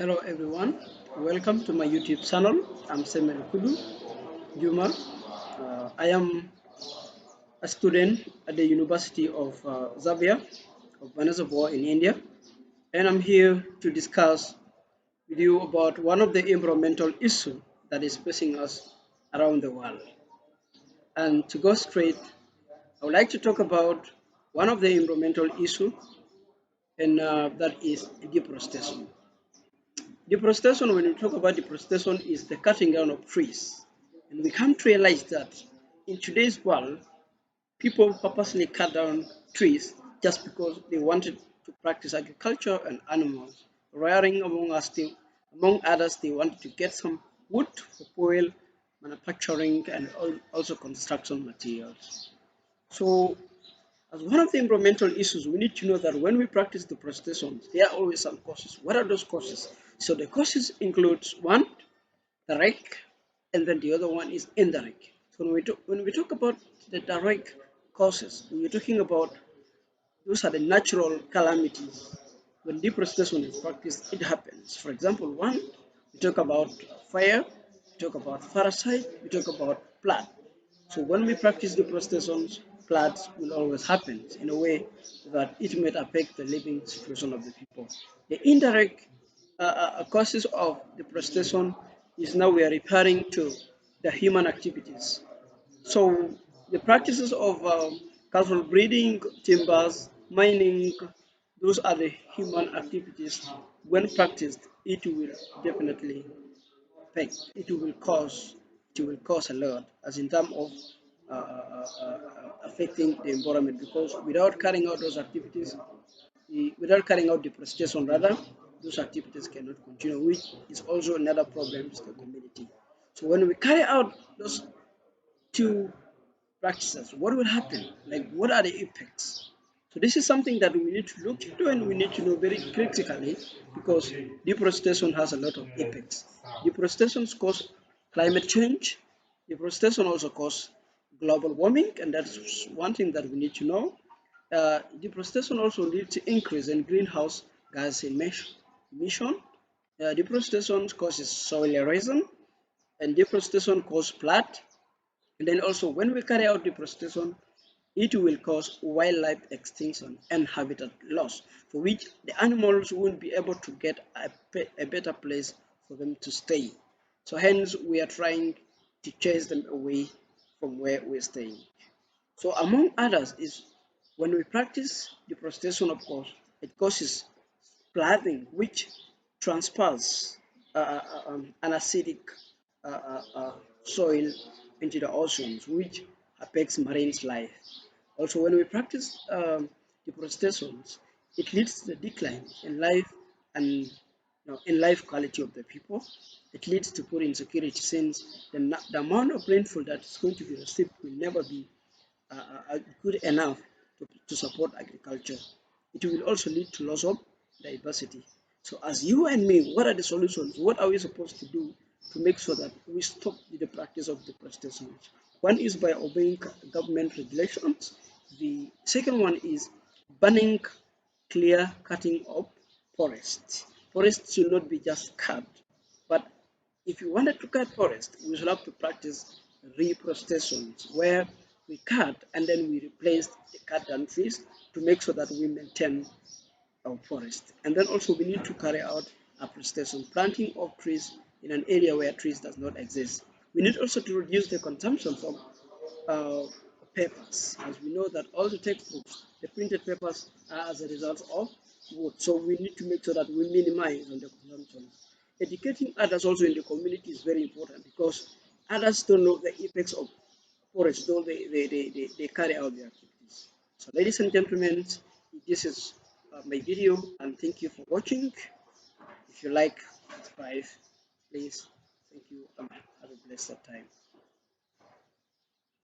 Hello everyone, welcome to my YouTube channel. I'm Seme Lukudu, Juma. I am a student at the University of Xavier of Banazapur in India, and I'm here to discuss with you about one of the environmental issues that is facing us around the world. And to go straight, I would like to talk about one of the environmental issues, and that is deforestation. Deforestation, when we talk about deforestation, is the cutting down of trees. And we come to realize that in today's world, people purposely cut down trees just because they wanted to practice agriculture and animals rearing. Among others, they wanted to get some wood for fuel, manufacturing, and also construction materials. So as one of the environmental issues, we need to know that when we practice deforestation, there are always some causes. What are those causes? So the causes includes one, direct, and then the other one is indirect. So when we talk about the direct causes, we're talking about those are the natural calamities. When deforestation is practiced, it happens. For example, one, we talk about fire, we talk about parasite, we talk about flood. So when we practice deforestation, floods will always happen in a way that it may affect the living situation of the people. The indirect causes of deforestation is now we are referring to the human activities. So the practices of cattle breeding, timbers, mining, those are the human activities. When practiced, it will definitely affect. It will cause a lot, as in terms of affecting the environment. Because without carrying out those activities, without carrying out deforestation, rather, those activities cannot continue, which is also another problem to the community. So when we carry out those two practices, what will happen? Like, what are the effects? So this is something that we need to look into and we need to know very critically because deforestation has a lot of effects. Deforestation cause climate change. Deforestation also cause global warming, and that's one thing that we need to know. Deforestation also leads to increase in greenhouse gas emission. Deforestation causes soil erosion, and deforestation causes flood, and then also when we carry out deforestation, it will cause wildlife extinction and habitat loss, for which the animals won't be able to get a better place for them to stay. So hence we are trying to chase them away from where we're staying. So among others is when we practice deforestation, of course, it causes flooding, which transfers an acidic soil into the oceans, which affects marine life. Also, when we practice deforestation, it leads to the decline in life and in life quality of the people. It leads to poor insecurity since the amount of rainfall that is going to be received will never be good enough to support agriculture. It will also lead to loss of diversity. So as you and me, what are the solutions? What are we supposed to do to make sure that we stop the practice of deforestation? One is by obeying government regulations. The second one is banning clear cutting of forests. Forests should not be just cut, but if you wanted to cut forest, we should have to practice reforestation, where we cut and then we replace the cut down trees to make sure that we maintain our forest. And then also we need to carry out afforestation, planting of trees in an area where trees does not exist. We need also to reduce the consumption of uh, papers, as we know that all the textbooks, the printed papers are as a result of wood. So we need to make sure that we minimize on the consumption. Educating others also in the community is very important because others don't know the effects of forest, though they carry out their activities. So ladies and gentlemen, this is my video, and thank you for watching. If you like, subscribe, please. Thank you, and have a blessed time.